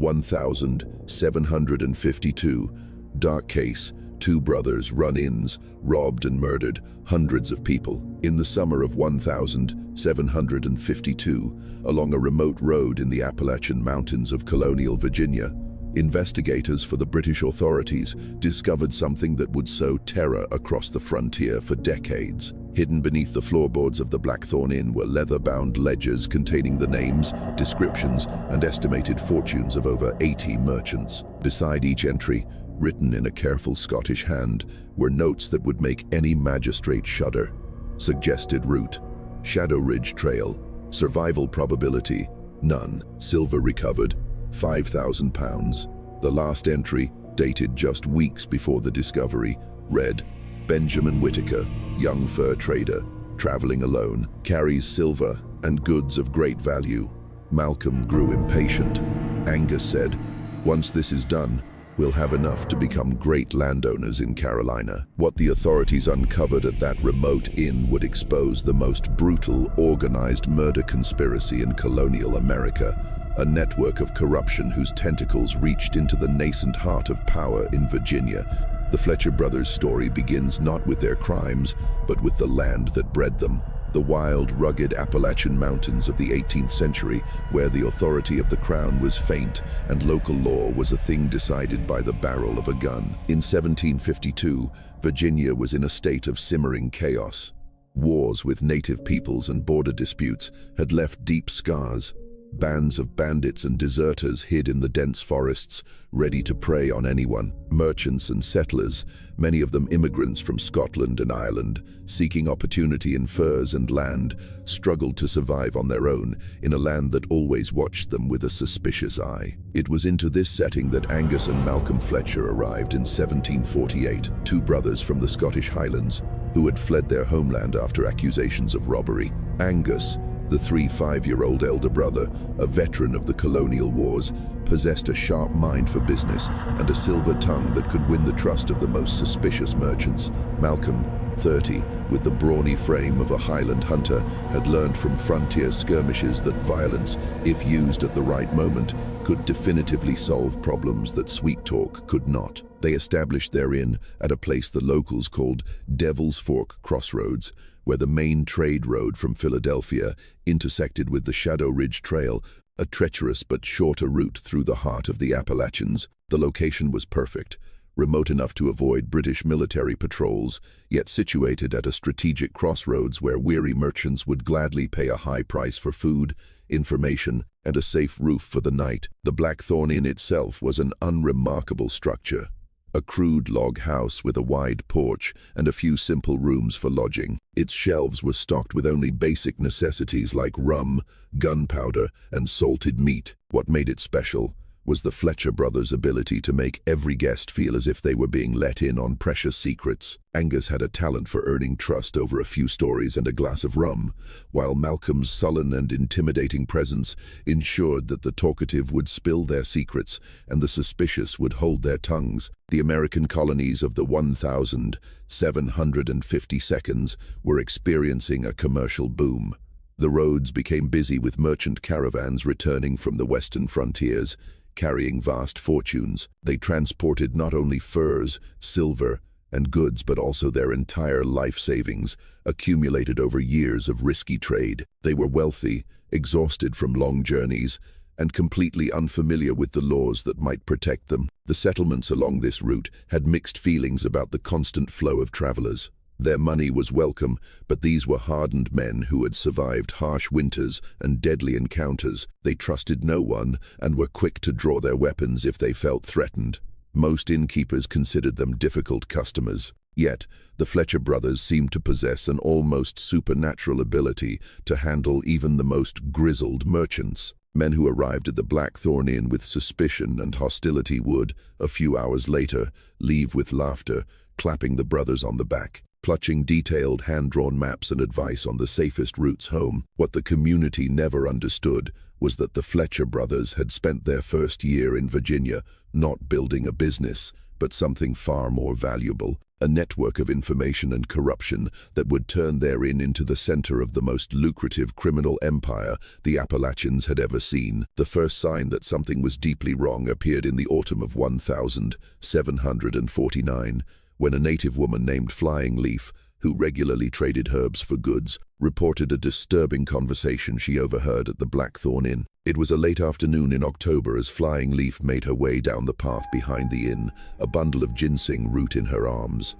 1752. Dark case, two brothers, run-ins, robbed and murdered hundreds of people. In the summer of 1752, along a remote road in the Appalachian Mountains of colonial Virginia, investigators for the British authorities discovered something that would sow terror across the frontier for decades. Hidden beneath the floorboards of the Blackthorn Inn were leather-bound ledgers containing the names, descriptions, and estimated fortunes of over 80 merchants. Beside each entry, written in a careful Scottish hand, were notes that would make any magistrate shudder. Suggested route: Shadow Ridge Trail. Survival probability: none. Silver recovered: £5,000. The last entry, dated just weeks before the discovery, read, Benjamin Whitaker, young fur trader, traveling alone, carries silver and goods of great value. Malcolm grew impatient. Angus said, once this is done, we'll have enough to become great landowners in Carolina. What the authorities uncovered at that remote inn would expose the most brutal, organized murder conspiracy in colonial America, a network of corruption whose tentacles reached into the nascent heart of power in Virginia. The Fletcher brothers' story begins not with their crimes, but with the land that bred them. The wild, rugged Appalachian Mountains of the 18th century, where the authority of the crown was faint and local law was a thing decided by the barrel of a gun. In 1752, Virginia was in a state of simmering chaos. Wars with native peoples and border disputes had left deep scars. Bands of bandits and deserters hid in the dense forests, ready to prey on anyone. Merchants and settlers, many of them immigrants from Scotland and Ireland, seeking opportunity in furs and land, struggled to survive on their own in a land that always watched them with a suspicious eye. It was into this setting that Angus and Malcolm Fletcher arrived in 1748, two brothers from the Scottish Highlands who had fled their homeland after accusations of robbery. Angus, the 5-year-old elder brother, a veteran of the colonial wars, possessed a sharp mind for business and a silver tongue that could win the trust of the most suspicious merchants. Malcolm, 30, with the brawny frame of a Highland hunter, had learned from frontier skirmishes that violence, if used at the right moment, could definitively solve problems that sweet talk could not. They established their inn at a place the locals called Devil's Fork Crossroads, where the main trade road from Philadelphia intersected with the Shadow Ridge Trail, a treacherous but shorter route through the heart of the Appalachians. The location was perfect, remote enough to avoid British military patrols, yet situated at a strategic crossroads where weary merchants would gladly pay a high price for food, information, and a safe roof for the night. The Blackthorn Inn itself was an unremarkable structure, a crude log house with a wide porch and a few simple rooms for lodging. Its shelves were stocked with only basic necessities like rum, gunpowder, and salted meat. What made it special was the Fletcher brothers' ability to make every guest feel as if they were being let in on precious secrets. Angus had a talent for earning trust over a few stories and a glass of rum, while Malcolm's sullen and intimidating presence ensured that the talkative would spill their secrets and the suspicious would hold their tongues. The American colonies of the 1752 were experiencing a commercial boom. The roads became busy with merchant caravans returning from the western frontiers, carrying vast fortunes. They transported not only furs, silver, and goods, but also their entire life savings, accumulated over years of risky trade. They were wealthy, exhausted from long journeys, and completely unfamiliar with the laws that might protect them. The settlements along this route had mixed feelings about the constant flow of travelers. Their money was welcome, but these were hardened men who had survived harsh winters and deadly encounters. They trusted no one and were quick to draw their weapons if they felt threatened. Most innkeepers considered them difficult customers. Yet, the Fletcher brothers seemed to possess an almost supernatural ability to handle even the most grizzled merchants. Men who arrived at the Blackthorn Inn with suspicion and hostility would, a few hours later, leave with laughter, clapping the brothers on the back, clutching detailed hand-drawn maps and advice on the safest routes home. What the community never understood was that the Fletcher brothers had spent their first year in Virginia not building a business, but something far more valuable, a network of information and corruption that would turn their inn into the center of the most lucrative criminal empire the Appalachians had ever seen. The first sign that something was deeply wrong appeared in the autumn of 1749, when a native woman named Flying Leaf, who regularly traded herbs for goods, reported a disturbing conversation she overheard at the Blackthorn Inn. It was a late afternoon in October as Flying Leaf made her way down the path behind the inn, a bundle of ginseng root in her arms.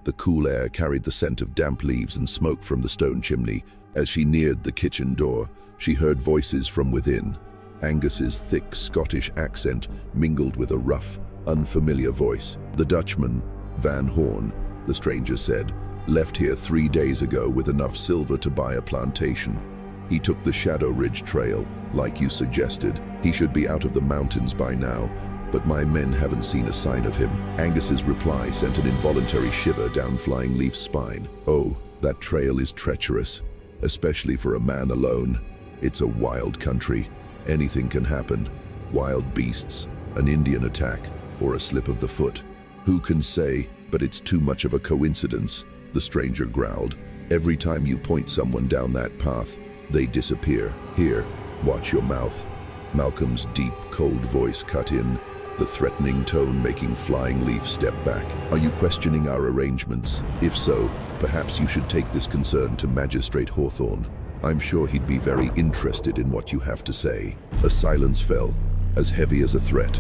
The cool air carried the scent of damp leaves and smoke from the stone chimney. As she neared the kitchen door, she heard voices from within. Angus's thick Scottish accent mingled with a rough, unfamiliar voice. "The Dutchman, Van Horn," the stranger said, "left here 3 days ago with enough silver to buy a plantation. He took the Shadow Ridge Trail, like you suggested. He should be out of the mountains by now, but my men haven't seen a sign of him." Angus's reply sent an involuntary shiver down Flying Leaf's spine. "Oh, that trail is treacherous, especially for a man alone. It's a wild country. Anything can happen. Wild beasts, an Indian attack, or a slip of the foot. Who can say? But it's too much of a coincidence," the stranger growled. "Every time you point someone down that path, they disappear. Here, watch your mouth." Malcolm's deep, cold voice cut in, the threatening tone making Flying Leaf step back. "Are you questioning our arrangements? If so, perhaps you should take this concern to Magistrate Hawthorne. I'm sure he'd be very interested in what you have to say." A silence fell, as heavy as a threat.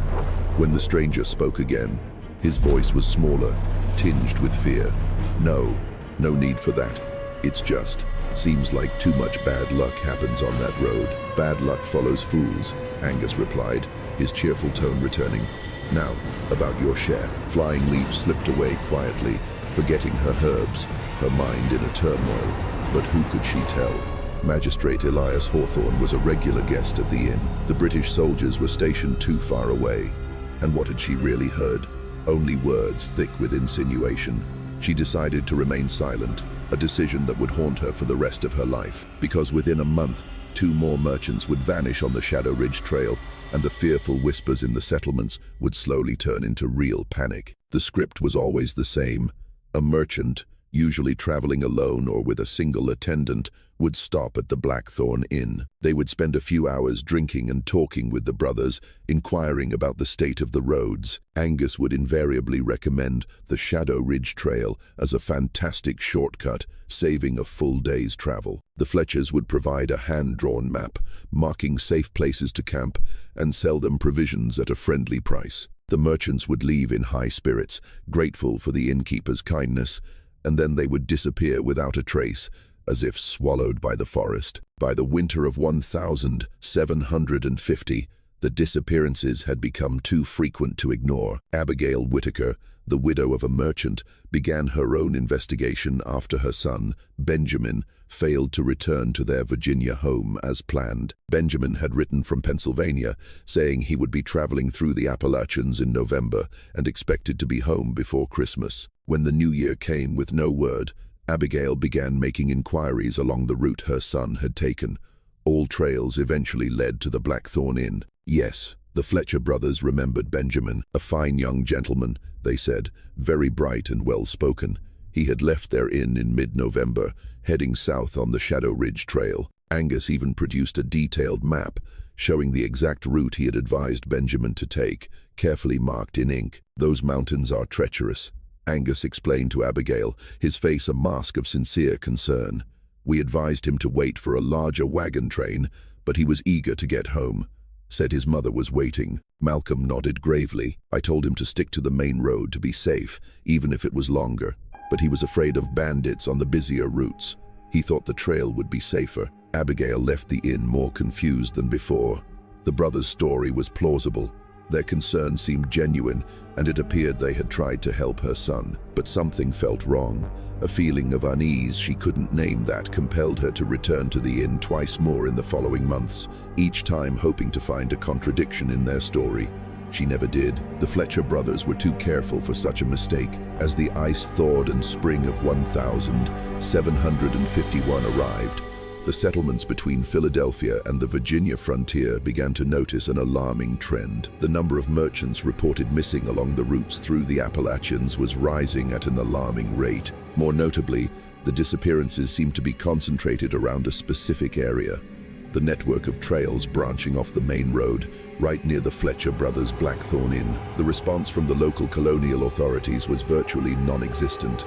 When the stranger spoke again, his voice was smaller, tinged with fear. No need for that. It's just, seems like too much bad luck happens on that road." "Bad luck follows fools," Angus replied, his cheerful tone returning. "Now, about your share." Flying Leaf slipped away quietly, forgetting her herbs, her mind in a turmoil. But who could she tell? Magistrate Elias Hawthorne was a regular guest at the inn. The British soldiers were stationed too far away. And what had she really heard? Only words thick with insinuation. She decided to remain silent, a decision that would haunt her for the rest of her life, because within a month, 2 more merchants would vanish on the Shadow Ridge Trail, and the fearful whispers in the settlements would slowly turn into real panic. The script was always the same. A merchant, usually traveling alone or with a single attendant, would stop at the Blackthorn Inn. They would spend a few hours drinking and talking with the brothers, inquiring about the state of the roads. Angus would invariably recommend the Shadow Ridge Trail as a fantastic shortcut, saving a full day's travel. The Fletchers would provide a hand-drawn map, marking safe places to camp, and sell them provisions at a friendly price. The merchants would leave in high spirits, grateful for the innkeeper's kindness, and then they would disappear without a trace, as if swallowed by the forest. By the winter of 1750, the disappearances had become too frequent to ignore. Abigail Whitaker, the widow of a merchant, began her own investigation after her son, Benjamin, failed to return to their Virginia home as planned. Benjamin had written from Pennsylvania, saying he would be traveling through the Appalachians in November and expected to be home before Christmas. When the new year came with no word, Abigail began making inquiries along the route her son had taken. All trails eventually led to the Blackthorn Inn. Yes, the Fletcher brothers remembered Benjamin, a fine young gentleman, they said, very bright and well-spoken. He had left their inn in mid-November, heading south on the Shadow Ridge Trail. Angus even produced a detailed map, showing the exact route he had advised Benjamin to take, carefully marked in ink. "Those mountains are treacherous," Angus explained to Abigail, his face a mask of sincere concern. "We advised him to wait for a larger wagon train, but he was eager to get home. Said his mother was waiting." Malcolm nodded gravely. "I told him to stick to the main road to be safe, even if it was longer. But he was afraid of bandits on the busier routes. He thought the trail would be safer." Abigail left the inn more confused than before. The brothers' story was plausible. Their concern seemed genuine, and it appeared they had tried to help her son. But something felt wrong. A feeling of unease she couldn't name that compelled her to return to the inn twice more in the following months, each time hoping to find a contradiction in their story. She never did. The Fletcher brothers were too careful for such a mistake. As the ice thawed and spring of 1751 arrived, the settlements between Philadelphia and the Virginia frontier began to notice an alarming trend. The number of merchants reported missing along the routes through the Appalachians was rising at an alarming rate. More notably, the disappearances seemed to be concentrated around a specific area, the network of trails branching off the main road, right near the Fletcher Brothers' Blackthorn Inn. The response from the local colonial authorities was virtually non-existent.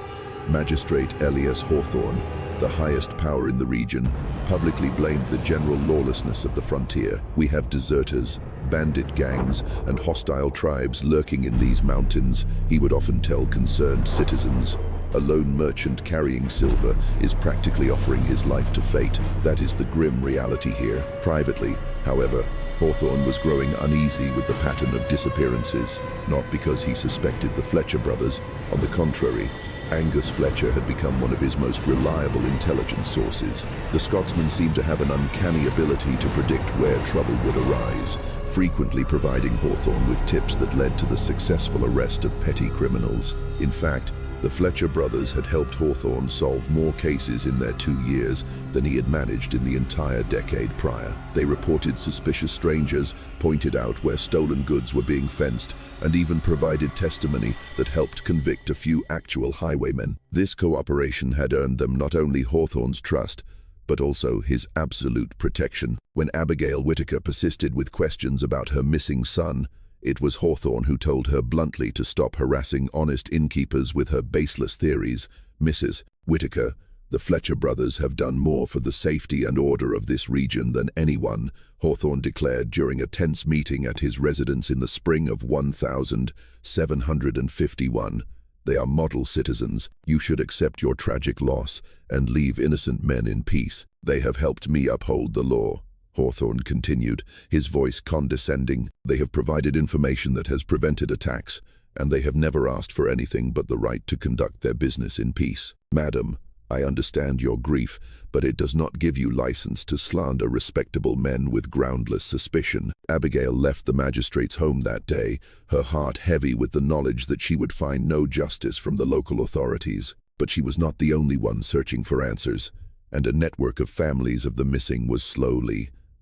Magistrate Elias Hawthorne, the highest power in the region, publicly blamed the general lawlessness of the frontier. "We have deserters, bandit gangs, and hostile tribes lurking in these mountains," he would often tell concerned citizens. A lone merchant carrying silver is practically offering his life to fate. That is the grim reality here. Privately, however, Hawthorne was growing uneasy with the pattern of disappearances, not because he suspected the Fletcher brothers. On the contrary, Angus Fletcher had become one of his most reliable intelligence sources. The Scotsman seemed to have an uncanny ability to predict where trouble would arise, frequently providing Hawthorne with tips that led to the successful arrest of petty criminals. In fact, the Fletcher brothers had helped Hawthorne solve more cases in their 2 years than he had managed in the entire decade prior. They reported suspicious strangers, pointed out where stolen goods were being fenced, and even provided testimony that helped convict a few actual highwaymen. This cooperation had earned them not only Hawthorne's trust, but also his absolute protection. When Abigail Whitaker persisted with questions about her missing son, it was Hawthorne who told her bluntly to stop harassing honest innkeepers with her baseless theories. "Mrs. Whitaker, the Fletcher brothers have done more for the safety and order of this region than anyone," Hawthorne declared during a tense meeting at his residence in the spring of 1751. "They are model citizens. You should accept your tragic loss and leave innocent men in peace. They have helped me uphold the law," Hawthorne continued, his voice condescending. "They have provided information that has prevented attacks, and they have never asked for anything but the right to conduct their business in peace. Madam, I understand your grief, but it does not give you license to slander respectable men with groundless suspicion." Abigail left the magistrate's home that day, her heart heavy with the knowledge that she would find no justice from the local authorities. But she was not the only one searching for answers, and a network of families of the missing was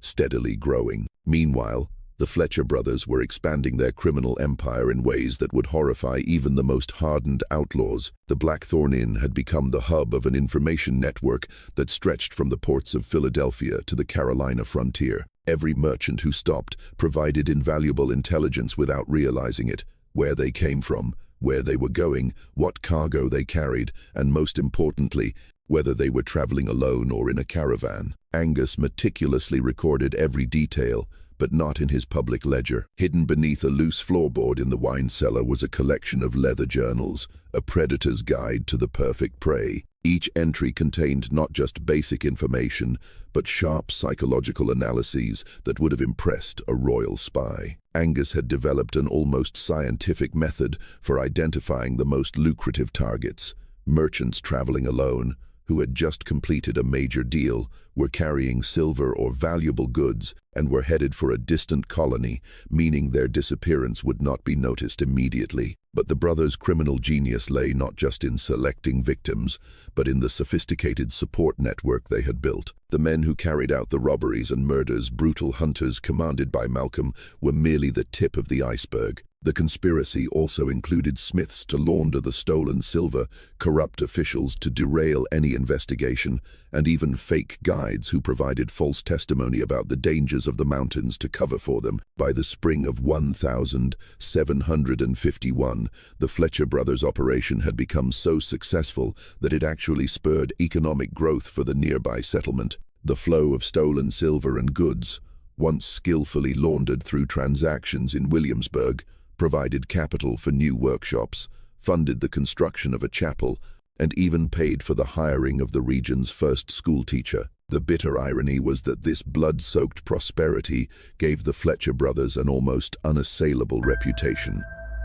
steadily growing. Meanwhile, the Fletcher brothers were expanding their criminal empire in ways that would horrify even the most hardened outlaws. The Blackthorn Inn had become the hub of an information network that stretched from the ports of Philadelphia to the Carolina frontier. Every merchant who stopped provided invaluable intelligence without realizing it: where they came from, where they were going, what cargo they carried, and most importantly, whether they were traveling alone or in a caravan. Angus meticulously recorded every detail, but not in his public ledger. Hidden beneath a loose floorboard in the wine cellar was a collection of leather journals, a predator's guide to the perfect prey. Each entry contained not just basic information, but sharp psychological analyses that would have impressed a royal spy. Angus had developed an almost scientific method for identifying the most lucrative targets. Merchants traveling alone, who had just completed a major deal, were carrying silver or valuable goods and were headed for a distant colony, meaning their disappearance would not be noticed immediately. But the brothers' criminal genius lay not just in selecting victims, but in the sophisticated support network they had built. The men who carried out the robberies and murders, brutal hunters commanded by Malcolm, were merely the tip of the iceberg. The conspiracy also included smiths to launder the stolen silver, corrupt officials to derail any investigation, and even fake guides who provided false testimony about the dangers of the mountains to cover for them. By the spring of 1751, the Fletcher brothers' operation had become so successful that it actually spurred economic growth for the nearby settlement. The flow of stolen silver and goods, once skillfully laundered through transactions in Williamsburg, provided capital for new workshops, funded the construction of a chapel, and even paid for the hiring of the region's first schoolteacher. The bitter irony was that this blood-soaked prosperity gave the Fletcher brothers an almost unassailable reputation.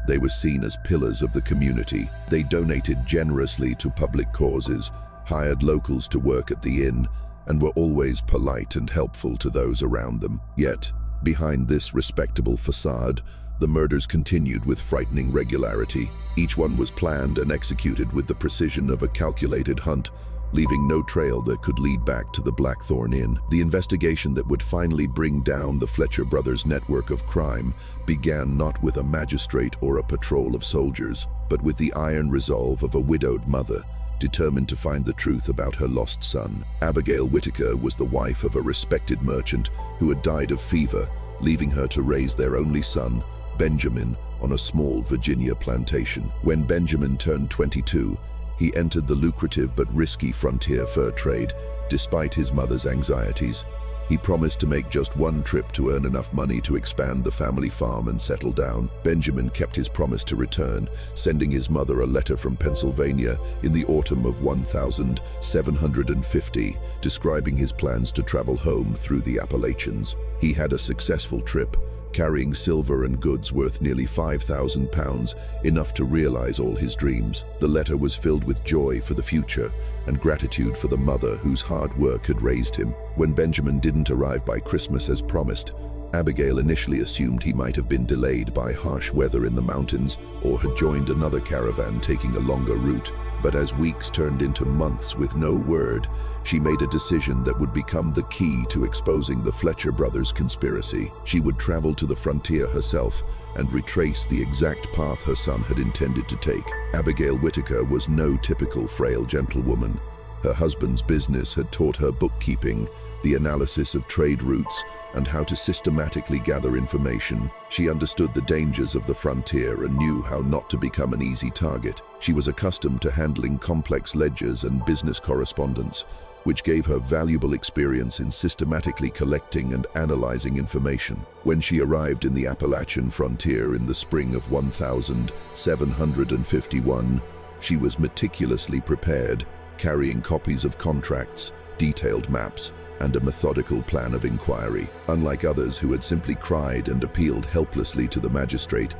They were seen as pillars of the community. They donated generously to public causes, hired locals to work at the inn, and were always polite and helpful to those around them. Yet, behind this respectable facade, the murders continued with frightening regularity. Each one was planned and executed with the precision of a calculated hunt, leaving no trail that could lead back to the Blackthorn Inn. The investigation that would finally bring down the Fletcher brothers' network of crime began not with a magistrate or a patrol of soldiers, but with the iron resolve of a widowed mother determined to find the truth about her lost son. Abigail Whitaker was the wife of a respected merchant who had died of fever, leaving her to raise their only son, Benjamin, on a small Virginia plantation. When Benjamin turned 22, he entered the lucrative but risky frontier fur trade, despite his mother's anxieties. He promised to make just one trip to earn enough money to expand the family farm and settle down. Benjamin kept his promise to return, sending his mother a letter from Pennsylvania in the autumn of 1750, describing his plans to travel home through the Appalachians. He had a successful trip, carrying silver and goods worth nearly £5,000, enough to realize all his dreams. The letter was filled with joy for the future and gratitude for the mother whose hard work had raised him. When Benjamin didn't arrive by Christmas as promised, Abigail initially assumed he might have been delayed by harsh weather in the mountains or had joined another caravan taking a longer route. But as weeks turned into months with no word, she made a decision that would become the key to exposing the Fletcher brothers' conspiracy. She would travel to the frontier herself and retrace the exact path her son had intended to take. Abigail Whitaker was no typical frail gentlewoman. Her husband's business had taught her bookkeeping, the analysis of trade routes, and how to systematically gather information. She understood the dangers of the frontier and knew how not to become an easy target. She was accustomed to handling complex ledgers and business correspondence, which gave her valuable experience in systematically collecting and analyzing information. When she arrived in the Appalachian frontier in the spring of 1751, she was meticulously prepared, carrying copies of contracts, detailed maps, and a methodical plan of inquiry. Unlike others who had simply cried and appealed helplessly to the magistrate,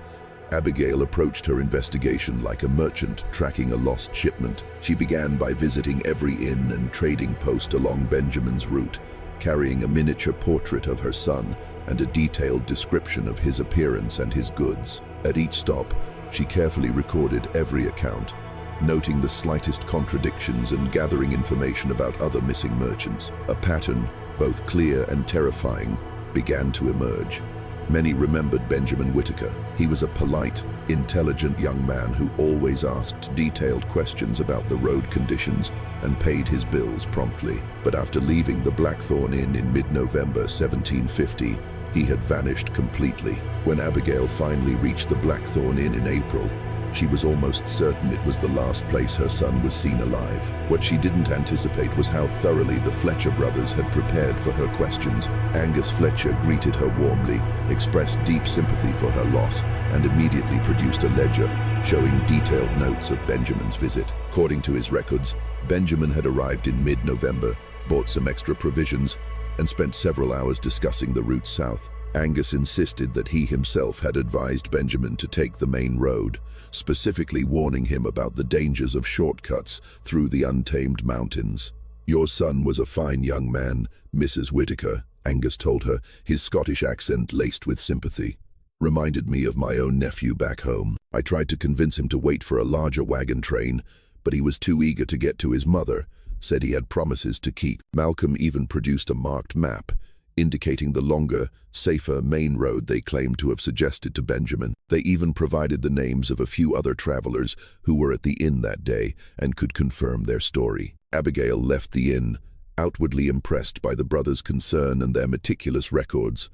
Abigail approached her investigation like a merchant tracking a lost shipment. She began by visiting every inn and trading post along Benjamin's route, carrying a miniature portrait of her son and a detailed description of his appearance and his goods. At each stop, she carefully recorded every account, noting the slightest contradictions and gathering information about other missing merchants. A pattern, both clear and terrifying, began to emerge. Many remembered Benjamin Whitaker. He was a polite, intelligent young man who always asked detailed questions about the road conditions and paid his bills promptly. But after leaving the Blackthorn Inn in mid-November 1750, he had vanished completely. When Abigail finally reached the Blackthorn Inn in April, she was almost certain it was the last place her son was seen alive. What she didn't anticipate was how thoroughly the Fletcher brothers had prepared for her questions. Angus Fletcher greeted her warmly, expressed deep sympathy for her loss, and immediately produced a ledger showing detailed notes of Benjamin's visit. According to his records, Benjamin had arrived in mid-November, bought some extra provisions, and spent several hours discussing the route south. Angus insisted that he himself had advised Benjamin to take the main road, specifically warning him about the dangers of shortcuts through the untamed mountains. "Your son was a fine young man, Mrs. Whitaker," Angus told her, his Scottish accent laced with sympathy. "Reminded me of my own nephew back home. I tried to convince him to wait for a larger wagon train, but he was too eager to get to his mother, said he had promises to keep." Malcolm even produced a marked map, indicating the longer, safer main road they claimed to have suggested to Benjamin. They even provided the names of a few other travelers who were at the inn that day and could confirm their story. Abigail left the inn, outwardly impressed by the brothers' concern and their meticulous records,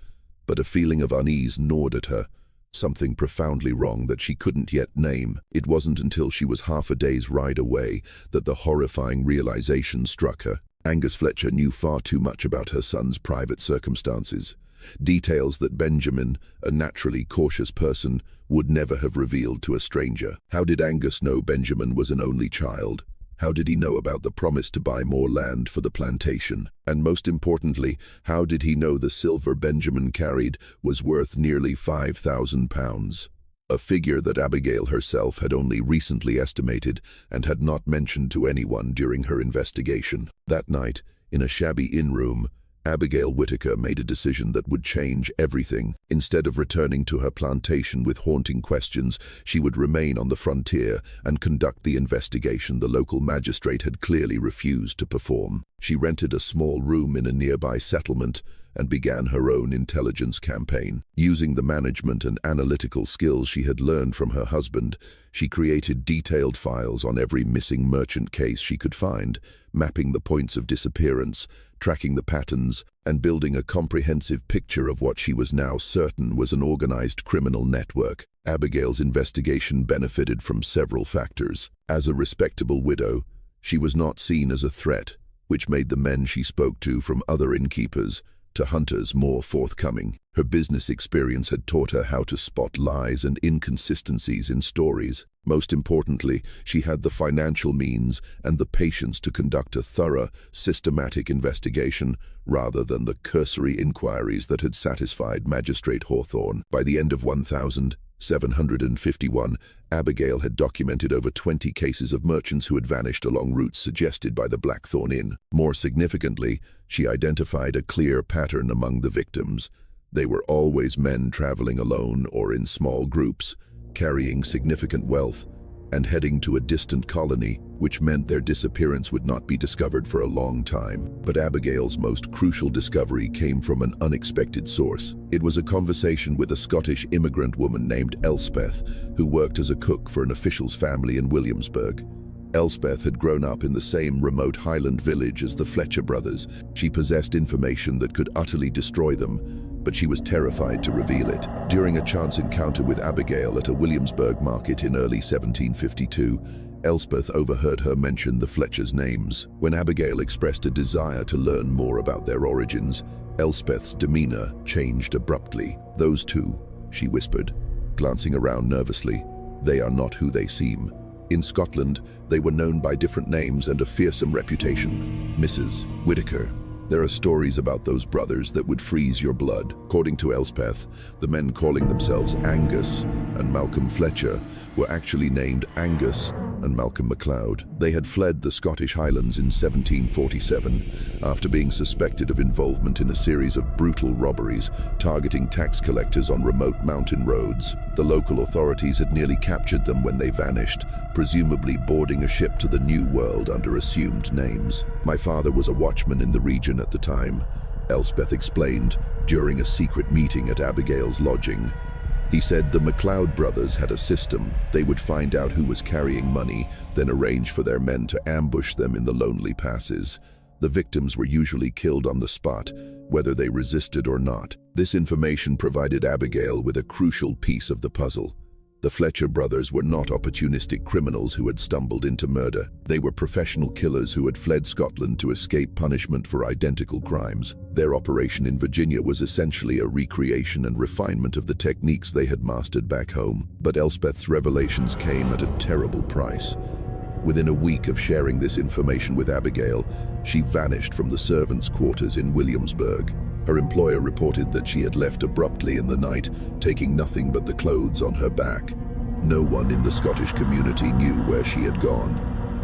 but a feeling of unease gnawed at her, something profoundly wrong that she couldn't yet name. It wasn't until she was half a day's ride away that the horrifying realization struck her. Angus Fletcher knew far too much about her son's private circumstances, details that Benjamin, a naturally cautious person, would never have revealed to a stranger. How did Angus know Benjamin was an only child? How did he know about the promise to buy more land for the plantation? And most importantly, how did he know the silver Benjamin carried was worth nearly £5,000? A figure that Abigail herself had only recently estimated and had not mentioned to anyone during her investigation. That night, in a shabby inn room, Abigail Whitaker made a decision that would change everything. Instead of returning to her plantation with haunting questions, she would remain on the frontier and conduct the investigation the local magistrate had clearly refused to perform. She rented a small room in a nearby settlement and began her own intelligence campaign. Using the management and analytical skills she had learned from her husband, she created detailed files on every missing merchant case she could find, mapping the points of disappearance, tracking the patterns, and building a comprehensive picture of what she was now certain was an organized criminal network. Abigail's investigation benefited from several factors. As a respectable widow, she was not seen as a threat, which made the men she spoke to, from other innkeepers to hunters, more forthcoming. Her business experience had taught her how to spot lies and inconsistencies in stories. Most importantly, she had the financial means and the patience to conduct a thorough, systematic investigation rather than the cursory inquiries that had satisfied Magistrate Hawthorne. By the end of 1751, Abigail had documented over 20 cases of merchants who had vanished along routes suggested by the Blackthorn Inn. More significantly, she identified a clear pattern among the victims. They were always men traveling alone or in small groups, carrying significant wealth, and heading to a distant colony, which meant their disappearance would not be discovered for a long time. But Abigail's most crucial discovery came from an unexpected source. It was a conversation with a Scottish immigrant woman named Elspeth, who worked as a cook for an official's family in Williamsburg. Elspeth had grown up in the same remote Highland village as the Fletcher brothers. She possessed information that could utterly destroy them, but she was terrified to reveal it. During a chance encounter with Abigail at a Williamsburg market in early 1752, Elspeth overheard her mention the Fletchers' names. When Abigail expressed a desire to learn more about their origins, Elspeth's demeanor changed abruptly. "Those two," she whispered, glancing around nervously. "They are not who they seem. In Scotland, they were known by different names and a fearsome reputation. Mrs. Whitaker, there are stories about those brothers that would freeze your blood." According to Elspeth, the men calling themselves Angus and Malcolm Fletcher were actually named Angus and Malcolm MacLeod. They had fled the Scottish Highlands in 1747 after being suspected of involvement in a series of brutal robberies targeting tax collectors on remote mountain roads. The local authorities had nearly captured them when they vanished, presumably boarding a ship to the New World under assumed names. "My father was a watchman in the region at the time," Elspeth explained during a secret meeting at Abigail's lodging. "He said the MacLeod brothers had a system. They would find out who was carrying money, then arrange for their men to ambush them in the lonely passes. The victims were usually killed on the spot, whether they resisted or not." This information provided Abigail with a crucial piece of the puzzle. The Fletcher brothers were not opportunistic criminals who had stumbled into murder. They were professional killers who had fled Scotland to escape punishment for identical crimes. Their operation in Virginia was essentially a recreation and refinement of the techniques they had mastered back home. But Elspeth's revelations came at a terrible price. Within a week of sharing this information with Abigail, she vanished from the servants' quarters in Williamsburg. Her employer reported that she had left abruptly in the night, taking nothing but the clothes on her back. No one in the Scottish community knew where she had gone,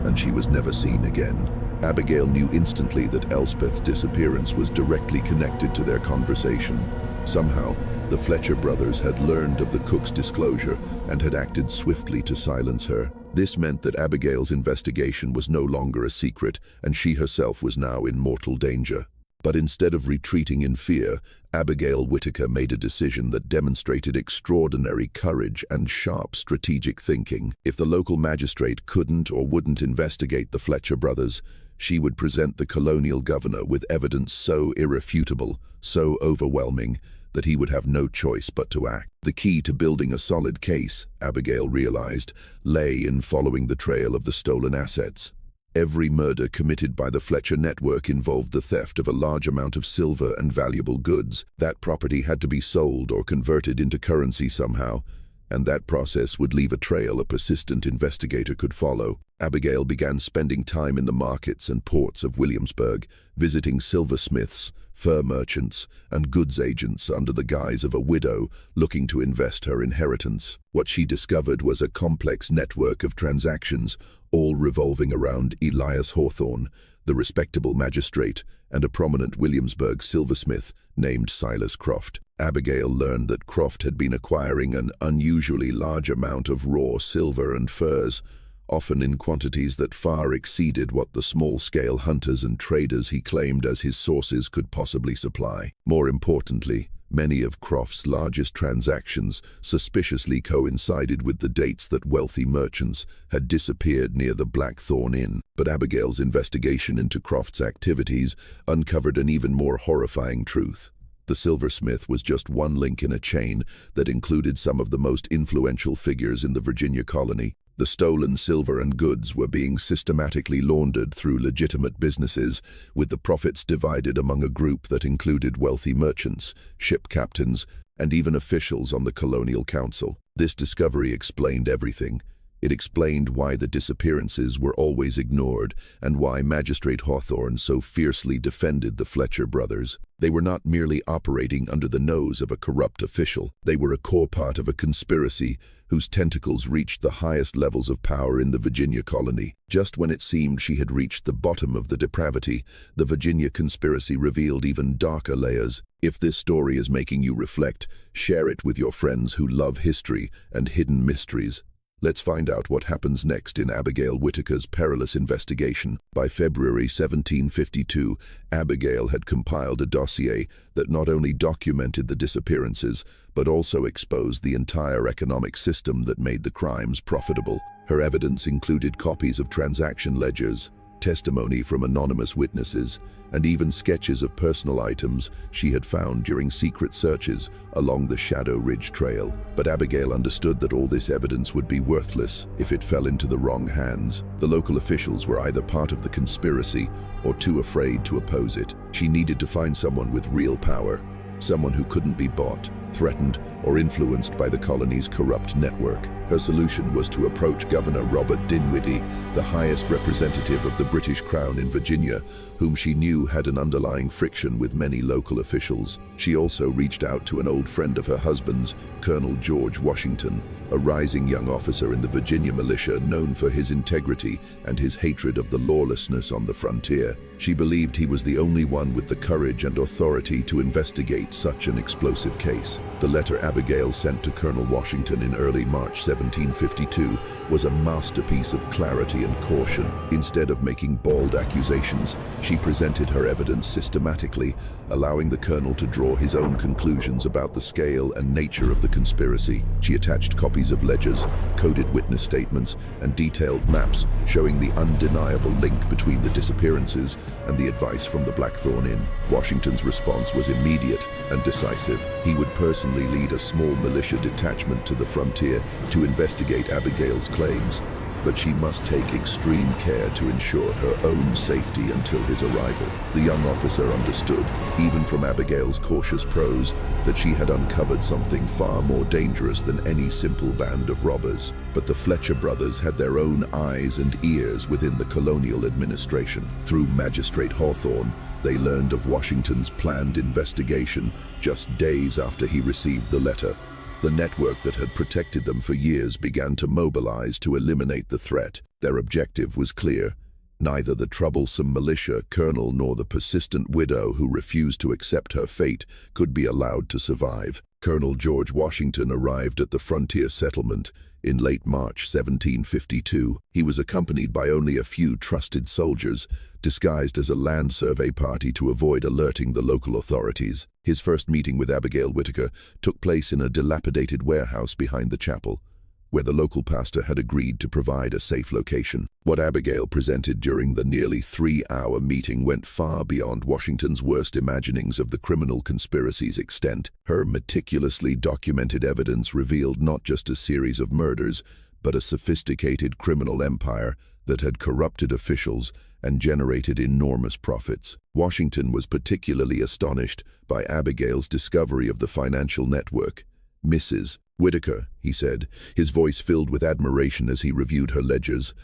and she was never seen again. Abigail knew instantly that Elspeth's disappearance was directly connected to their conversation. Somehow, the Fletcher brothers had learned of the cook's disclosure and had acted swiftly to silence her. This meant that Abigail's investigation was no longer a secret, and she herself was now in mortal danger. But instead of retreating in fear, Abigail Whitaker made a decision that demonstrated extraordinary courage and sharp strategic thinking. If the local magistrate couldn't or wouldn't investigate the Fletcher brothers, she would present the colonial governor with evidence so irrefutable, so overwhelming, that he would have no choice but to act. The key to building a solid case, Abigail realized, lay in following the trail of the stolen assets. Every murder committed by the Fletcher network involved the theft of a large amount of silver and valuable goods. That property had to be sold or converted into currency somehow, and that process would leave a trail a persistent investigator could follow. Abigail began spending time in the markets and ports of Williamsburg, visiting silversmiths, fur merchants, and goods agents under the guise of a widow looking to invest her inheritance. What she discovered was a complex network of transactions, all revolving around Elias Hawthorne, the respectable magistrate, and a prominent Williamsburg silversmith named Silas Croft. Abigail learned that Croft had been acquiring an unusually large amount of raw silver and furs, often in quantities that far exceeded what the small-scale hunters and traders he claimed as his sources could possibly supply. More importantly, many of Croft's largest transactions suspiciously coincided with the dates that wealthy merchants had disappeared near the Blackthorn Inn. But Abigail's investigation into Croft's activities uncovered an even more horrifying truth. The silversmith was just one link in a chain that included some of the most influential figures in the Virginia colony. The stolen silver and goods were being systematically laundered through legitimate businesses, with the profits divided among a group that included wealthy merchants, ship captains, and even officials on the colonial council. This discovery explained everything. It explained why the disappearances were always ignored and why Magistrate Hawthorne so fiercely defended the Fletcher brothers. They were not merely operating under the nose of a corrupt official. They were a core part of a conspiracy whose tentacles reached the highest levels of power in the Virginia colony. Just when it seemed she had reached the bottom of the depravity, the Virginia conspiracy revealed even darker layers. If this story is making you reflect, share it with your friends who love history and hidden mysteries. Let's find out what happens next in Abigail Whittaker's perilous investigation. By February 1752, Abigail had compiled a dossier that not only documented the disappearances, but also exposed the entire economic system that made the crimes profitable. Her evidence included copies of transaction ledgers, testimony from anonymous witnesses, and even sketches of personal items she had found during secret searches along the Shadow Ridge Trail. But Abigail understood that all this evidence would be worthless if it fell into the wrong hands. The local officials were either part of the conspiracy or too afraid to oppose it. She needed to find someone with real power, someone who couldn't be bought, threatened, or influenced by the colony's corrupt network. Her solution was to approach Governor Robert Dinwiddie, the highest representative of the British Crown in Virginia, whom she knew had an underlying friction with many local officials. She also reached out to an old friend of her husband's, Colonel George Washington, a rising young officer in the Virginia militia known for his integrity and his hatred of the lawlessness on the frontier. She believed he was the only one with the courage and authority to investigate such an explosive case. The letter Abigail sent to Colonel Washington in early March 1752 was a masterpiece of clarity and caution. Instead of making bald accusations, she presented her evidence systematically, allowing the colonel to draw his own conclusions about the scale and nature of the conspiracy. She attached copies of ledgers, coded witness statements, and detailed maps showing the undeniable link between the disappearances and the advice from the Blackthorn Inn. Washington's response was immediate and decisive. He would personally lead a small militia detachment to the frontier to investigate Abigail's claims, but she must take extreme care to ensure her own safety until his arrival. The young officer understood, even from Abigail's cautious prose, that she had uncovered something far more dangerous than any simple band of robbers. But the Fletcher brothers had their own eyes and ears within the colonial administration. Through Magistrate Hawthorne, they learned of Washington's planned investigation just days after he received the letter. The network that had protected them for years began to mobilize to eliminate the threat. Their objective was clear. Neither the troublesome militia colonel nor the persistent widow who refused to accept her fate could be allowed to survive. Colonel George Washington arrived at the frontier settlement in late March 1752. He was accompanied by only a few trusted soldiers, disguised as a land survey party to avoid alerting the local authorities. His first meeting with Abigail Whittaker took place in a dilapidated warehouse behind the chapel, where the local pastor had agreed to provide a safe location. What Abigail presented during the nearly 3-hour meeting went far beyond Washington's worst imaginings of the criminal conspiracy's extent. Her meticulously documented evidence revealed not just a series of murders, but a sophisticated criminal empire that had corrupted officials and generated enormous profits. Washington was particularly astonished by Abigail's discovery of the financial network. "Mrs. Whittaker," he said, his voice filled with admiration as he reviewed her ledgers,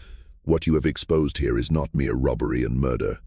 What you have exposed here is not mere robbery and murder.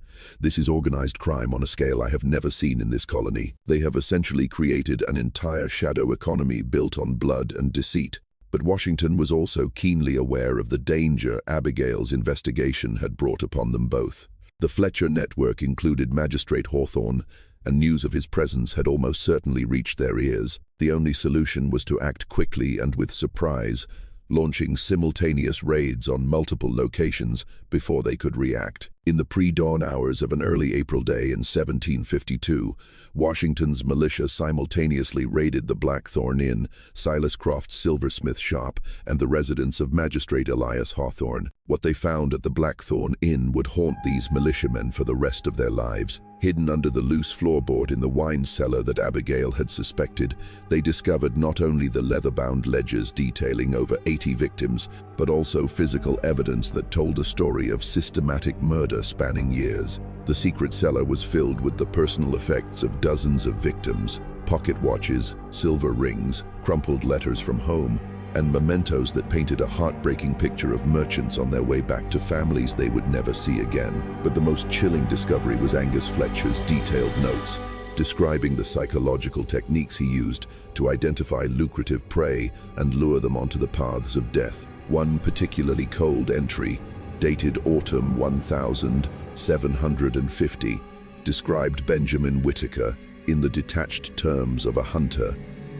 This is organized crime on a scale I have never seen in this colony. They have essentially created an entire shadow economy built on blood and deceit. But Washington was also keenly aware of the danger Abigail's investigation had brought upon them both. The Fletcher network included Magistrate Hawthorne, and news of his presence had almost certainly reached their ears. The only solution was to act quickly and with surprise, launching simultaneous raids on multiple locations before they could react. In the pre-dawn hours of an early April day in 1752, Washington's militia simultaneously raided the Blackthorn Inn, Silas Croft's silversmith shop, and the residence of Magistrate Elias Hawthorne. What they found at the Blackthorn Inn would haunt these militiamen for the rest of their lives. Hidden under the loose floorboard in the wine cellar that Abigail had suspected, they discovered not only the leather-bound ledgers detailing over 80 victims, but also physical evidence that told a story of systematic murder spanning years. The secret cellar was filled with the personal effects of dozens of victims, pocket watches, silver rings, crumpled letters from home, and mementos that painted a heartbreaking picture of merchants on their way back to families they would never see again. But the most chilling discovery was Angus Fletcher's detailed notes, describing the psychological techniques he used to identify lucrative prey and lure them onto the paths of death. One particularly cold entry, dated autumn 1750, described Benjamin Whitaker in the detached terms of a hunter,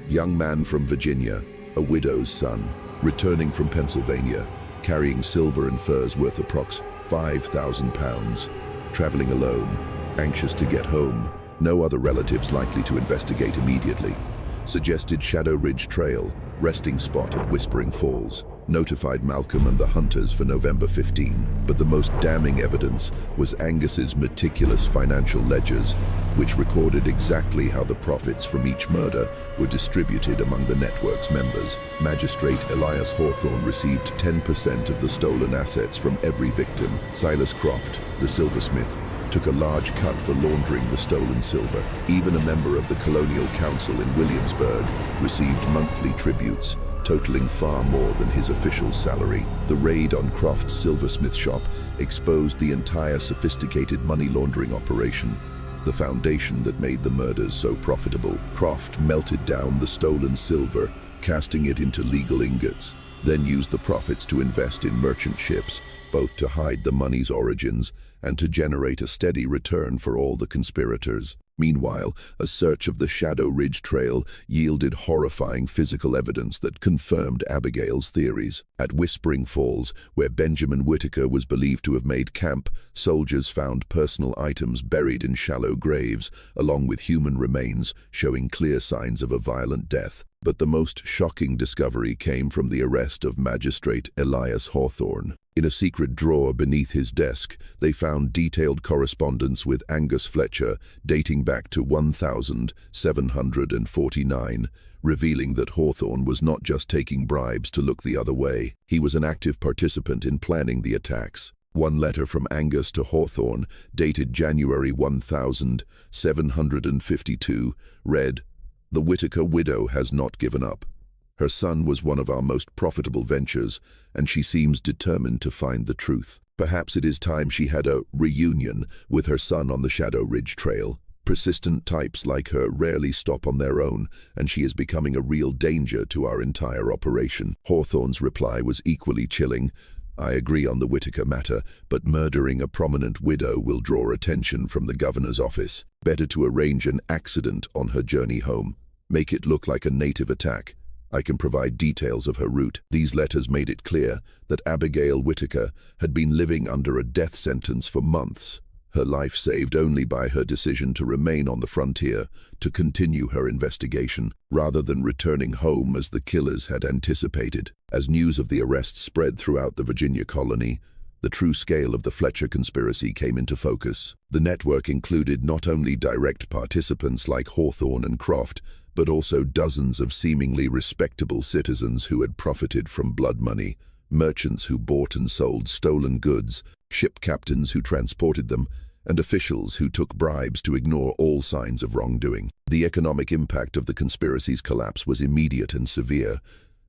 young man from Virginia, a widow's son, returning from Pennsylvania, carrying silver and furs worth approx. £5,000, traveling alone, anxious to get home, no other relatives likely to investigate immediately. Suggested Shadow Ridge Trail, resting spot at Whispering Falls. Notified Malcolm and the hunters for November 15, but the most damning evidence was Angus's meticulous financial ledgers, which recorded exactly how the profits from each murder were distributed among the network's members. Magistrate Elias Hawthorne received 10% of the stolen assets from every victim. Silas Croft, the silversmith, took a large cut for laundering the stolen silver. Even a member of the Colonial Council in Williamsburg received monthly tributes, totaling far more than his official salary. The raid on Croft's silversmith shop exposed the entire sophisticated money laundering operation, the foundation that made the murders so profitable. Croft melted down the stolen silver, casting it into legal ingots, then used the profits to invest in merchant ships, both to hide the money's origins and to generate a steady return for all the conspirators. Meanwhile, a search of the Shadow Ridge Trail yielded horrifying physical evidence that confirmed Abigail's theories. At Whispering Falls, where Benjamin Whitaker was believed to have made camp, soldiers found personal items buried in shallow graves, along with human remains showing clear signs of a violent death. But the most shocking discovery came from the arrest of Magistrate Elias Hawthorne. In a secret drawer beneath his desk, they found detailed correspondence with Angus Fletcher dating back to 1749, revealing that Hawthorne was not just taking bribes to look the other way. He was an active participant in planning the attacks. One letter from Angus to Hawthorne, dated January 1752, read, "The Whitaker widow has not given up. Her son was one of our most profitable ventures, and she seems determined to find the truth. Perhaps it is time she had a reunion with her son on the Shadow Ridge Trail. Persistent types like her rarely stop on their own, and she is becoming a real danger to our entire operation." Hawthorne's reply was equally chilling. "I agree on the Whitaker matter, but murdering a prominent widow will draw attention from the governor's office. Better to arrange an accident on her journey home. Make it look like a native attack. I can provide details of her route." These letters made it clear that Abigail Whitaker had been living under a death sentence for months, her life saved only by her decision to remain on the frontier to continue her investigation, rather than returning home as the killers had anticipated. As news of the arrest spread throughout the Virginia colony, the true scale of the Fletcher conspiracy came into focus. The network included not only direct participants like Hawthorne and Croft, but also dozens of seemingly respectable citizens who had profited from blood money, merchants who bought and sold stolen goods, ship captains who transported them, and officials who took bribes to ignore all signs of wrongdoing. The economic impact of the conspiracy's collapse was immediate and severe.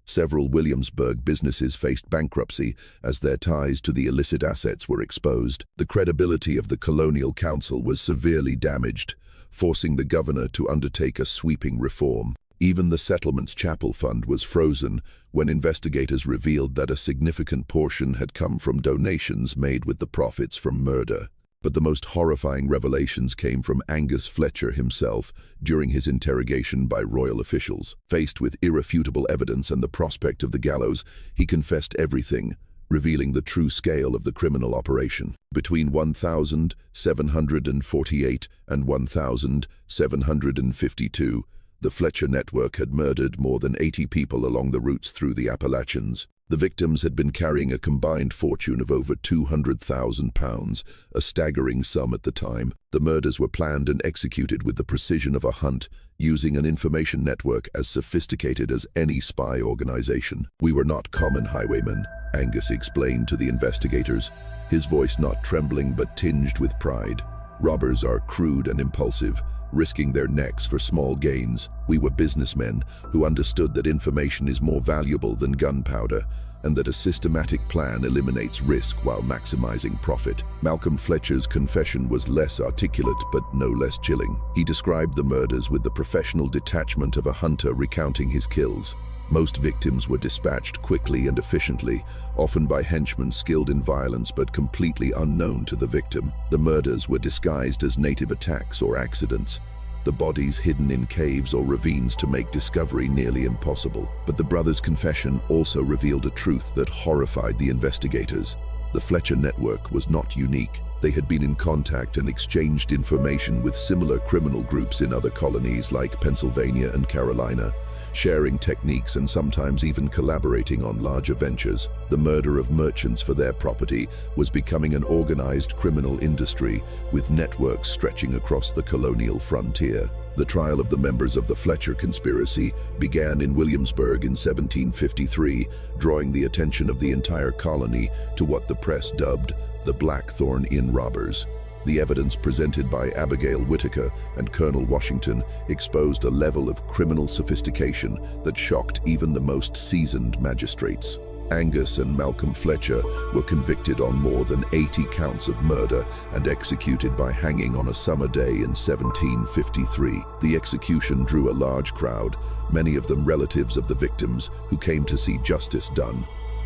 Several Williamsburg businesses faced bankruptcy as their ties to the illicit assets were exposed. The credibility of the Colonial Council was severely damaged, forcing the governor to undertake a sweeping reform. Even the Settlements Chapel Fund was frozen when investigators revealed that a significant portion had come from donations made with the profits from murder. But the most horrifying revelations came from Angus Fletcher himself during his interrogation by royal officials. Faced with irrefutable evidence and the prospect of the gallows, he confessed everything, revealing the true scale of the criminal operation. Between 1748 and 1752, the Fletcher network had murdered more than 80 people along the routes through the Appalachians. The victims had been carrying a combined fortune of over £200,000, a staggering sum at the time. The murders were planned and executed with the precision of a hunt, using an information network as sophisticated as any spy organization. "We were not common highwaymen," Angus explained to the investigators, his voice not trembling but tinged with pride. "Robbers are crude and impulsive, risking their necks for small gains. We were businessmen who understood that information is more valuable than gunpowder, and that a systematic plan eliminates risk while maximizing profit." Malcolm Fletcher's confession was less articulate but no less chilling. He described the murders with the professional detachment of a hunter recounting his kills. Most victims were dispatched quickly and efficiently, often by henchmen skilled in violence but completely unknown to the victim. The murders were disguised as native attacks or accidents, the bodies hidden in caves or ravines to make discovery nearly impossible. But the brothers' confession also revealed a truth that horrified the investigators. The Fletcher network was not unique. They had been in contact and exchanged information with similar criminal groups in other colonies like Pennsylvania and Carolina, sharing techniques and sometimes even collaborating on larger ventures. The murder of merchants for their property was becoming an organized criminal industry, with networks stretching across the colonial frontier. The trial of the members of the Fletcher conspiracy began in Williamsburg in 1753, drawing the attention of the entire colony to what the press dubbed the Blackthorn Inn robbers. The evidence presented by Abigail Whittaker and Colonel Washington exposed a level of criminal sophistication that shocked even the most seasoned magistrates. Angus and Malcolm Fletcher were convicted on more than 80 counts of murder and executed by hanging on a summer day in 1753. The execution drew a large crowd, many of them relatives of the victims who came to see justice done.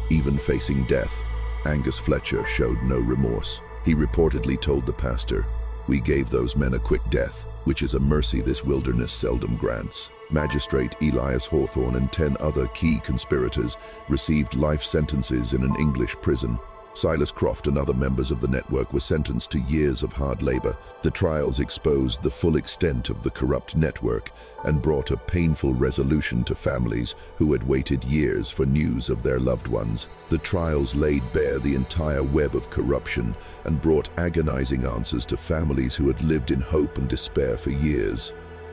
Even facing death, Angus Fletcher showed no remorse. He reportedly told the pastor, "We gave those men a quick death, which is a mercy this wilderness seldom grants." Magistrate Elias Hawthorne and 10 other key conspirators received life sentences in an English prison. Silas Croft and other members of the network were sentenced to years of hard labor. The trials exposed the full extent of the corrupt network and brought a painful resolution to families who had waited years for news of their loved ones. The trials laid bare the entire web of corruption and brought agonizing answers to families who had lived in hope and despair for years.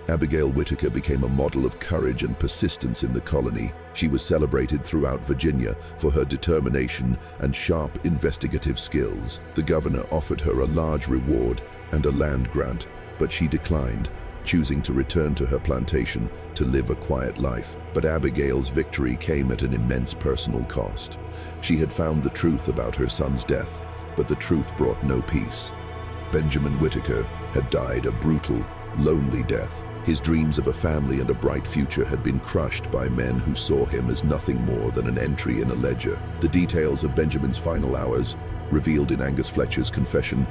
Abigail Whittaker became a model of courage and persistence in the colony. She was celebrated throughout Virginia for her determination and sharp investigative skills. The governor offered her a large reward and a land grant, but she declined, choosing to return to her plantation to live a quiet life. But Abigail's victory came at an immense personal cost. She had found the truth about her son's death, but the truth brought no peace. Benjamin Whittaker had died a brutal, lonely death. His dreams of a family and a bright future had been crushed by men who saw him as nothing more than an entry in a ledger. The details of Benjamin's final hours, revealed in Angus Fletcher's confession,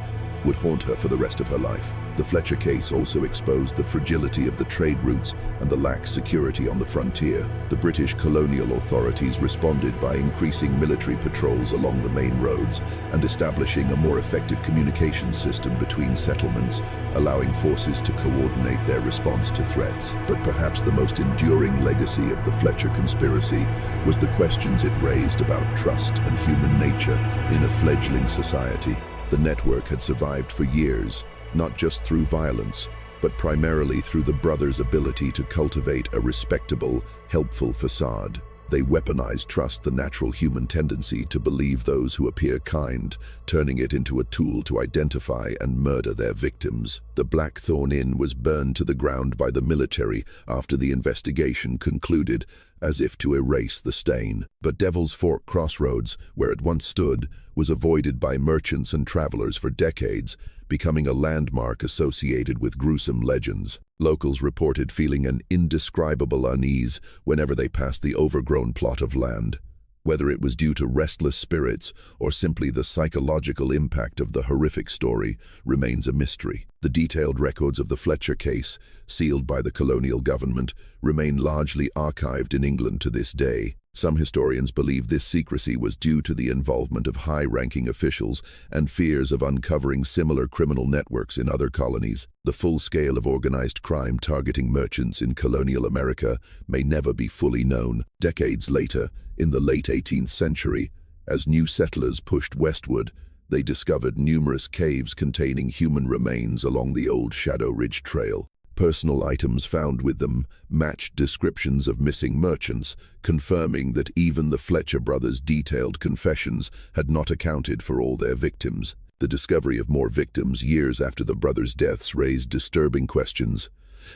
would haunt her for the rest of her life. The Fletcher case also exposed the fragility of the trade routes and the lax security on the frontier. The British colonial authorities responded by increasing military patrols along the main roads and establishing a more effective communications system between settlements, allowing forces to coordinate their response to threats. But perhaps the most enduring legacy of the Fletcher conspiracy was the questions it raised about trust and human nature in a fledgling society. The network had survived for years, not just through violence, but primarily through the brothers' ability to cultivate a respectable, helpful facade. They weaponize trust, the natural human tendency to believe those who appear kind, turning it into a tool to identify and murder their victims. The Blackthorn Inn was burned to the ground by the military after the investigation concluded, as if to erase the stain. But Devil's Fork Crossroads, where it once stood, was avoided by merchants and travelers for decades, becoming a landmark associated with gruesome legends. Locals reported feeling an indescribable unease whenever they passed the overgrown plot of land. Whether it was due to restless spirits or simply the psychological impact of the horrific story remains a mystery. The detailed records of the Fletcher case, sealed by the colonial government, remain largely archived in England to this day. Some historians believe this secrecy was due to the involvement of high-ranking officials and fears of uncovering similar criminal networks in other colonies. The full scale of organized crime targeting merchants in colonial America may never be fully known. Decades later, in the late 18th century, as new settlers pushed westward, they discovered numerous caves containing human remains along the old Shadow Ridge Trail. Personal items found with them matched descriptions of missing merchants, confirming that even the Fletcher brothers' detailed confessions had not accounted for all their victims. The discovery of more victims years after the brothers' deaths raised disturbing questions.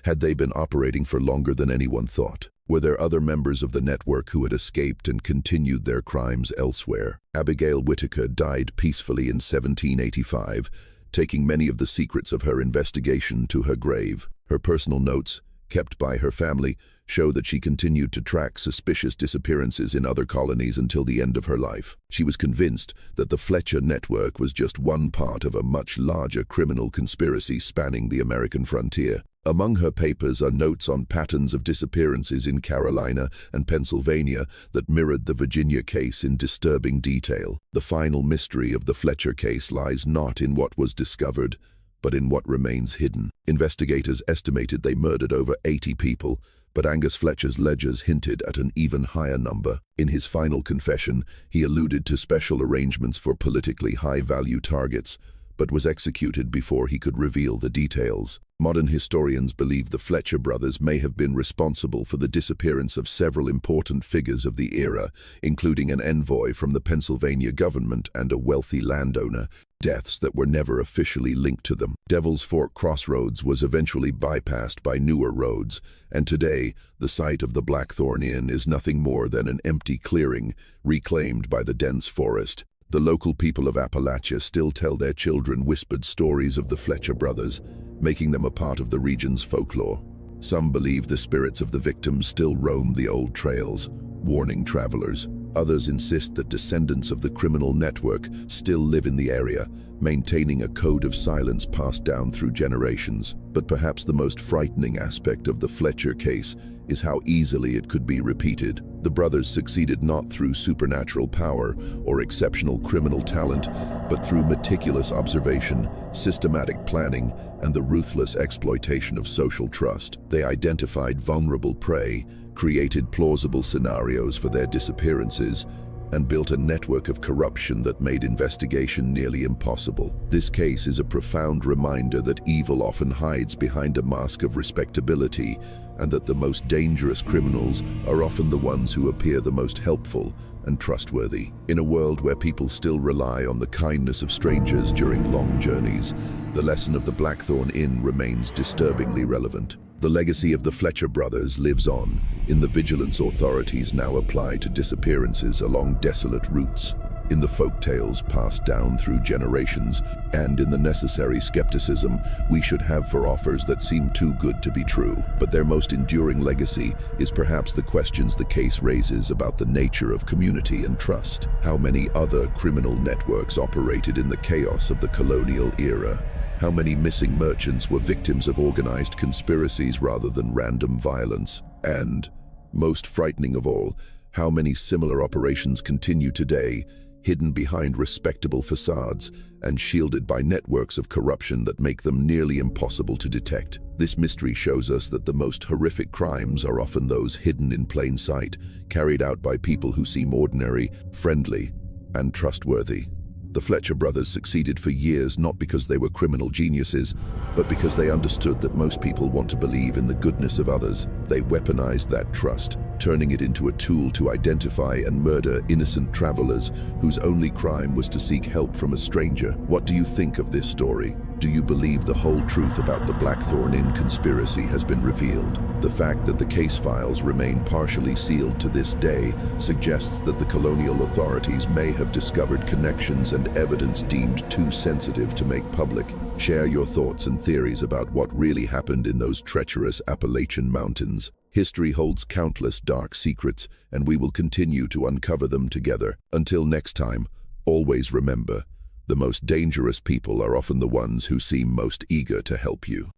Had they been operating for longer than anyone thought? Were there other members of the network who had escaped and continued their crimes elsewhere? Abigail Whitaker died peacefully in 1785, taking many of the secrets of her investigation to her grave. Her personal notes, kept by her family, show that she continued to track suspicious disappearances in other colonies until the end of her life. She was convinced that the Fletcher network was just one part of a much larger criminal conspiracy spanning the American frontier. Among her papers are notes on patterns of disappearances in Carolina and Pennsylvania that mirrored the Virginia case in disturbing detail. The final mystery of the Fletcher case lies not in what was discovered, but in what remains hidden. Investigators estimated they murdered over 80 people, but Angus Fletcher's ledgers hinted at an even higher number. In his final confession, he alluded to special arrangements for politically high-value targets, but was executed before he could reveal the details. Modern historians believe the Fletcher brothers may have been responsible for the disappearance of several important figures of the era, including an envoy from the Pennsylvania government and a wealthy landowner, deaths that were never officially linked to them. Devil's Fork Crossroads was eventually bypassed by newer roads, and today, the site of the Blackthorn Inn is nothing more than an empty clearing, reclaimed by the dense forest. The local people of Appalachia still tell their children whispered stories of the Fletcher brothers, making them a part of the region's folklore. Some believe the spirits of the victims still roam the old trails, warning travelers. Others insist that descendants of the criminal network still live in the area, maintaining a code of silence passed down through generations. But perhaps the most frightening aspect of the Fletcher case is how easily it could be repeated. The brothers succeeded not through supernatural power or exceptional criminal talent, but through meticulous observation, systematic planning, and the ruthless exploitation of social trust. They identified vulnerable prey, created plausible scenarios for their disappearances, and built a network of corruption that made investigation nearly impossible. This case is a profound reminder that evil often hides behind a mask of respectability, and that the most dangerous criminals are often the ones who appear the most helpful and trustworthy. In a world where people still rely on the kindness of strangers during long journeys, the lesson of the Blackthorn Inn remains disturbingly relevant. The legacy of the Fletcher brothers lives on in the vigilance authorities now apply to disappearances along desolate routes, in the folk tales passed down through generations, and in the necessary skepticism we should have for offers that seem too good to be true. But their most enduring legacy is perhaps the questions the case raises about the nature of community and trust. How many other criminal networks operated in the chaos of the colonial era? How many missing merchants were victims of organized conspiracies rather than random violence? And, most frightening of all, how many similar operations continue today, hidden behind respectable facades and shielded by networks of corruption that make them nearly impossible to detect? This mystery shows us that the most horrific crimes are often those hidden in plain sight, carried out by people who seem ordinary, friendly, and trustworthy. The Fletcher brothers succeeded for years not because they were criminal geniuses, but because they understood that most people want to believe in the goodness of others. They weaponized that trust, turning it into a tool to identify and murder innocent travelers whose only crime was to seek help from a stranger. What do you think of this story? Do you believe the whole truth about the Blackthorn Inn conspiracy has been revealed? The fact that the case files remain partially sealed to this day suggests that the colonial authorities may have discovered connections and evidence deemed too sensitive to make public. Share your thoughts and theories about what really happened in those treacherous Appalachian mountains. History holds countless dark secrets, and we will continue to uncover them together. Until next time, always remember, the most dangerous people are often the ones who seem most eager to help you.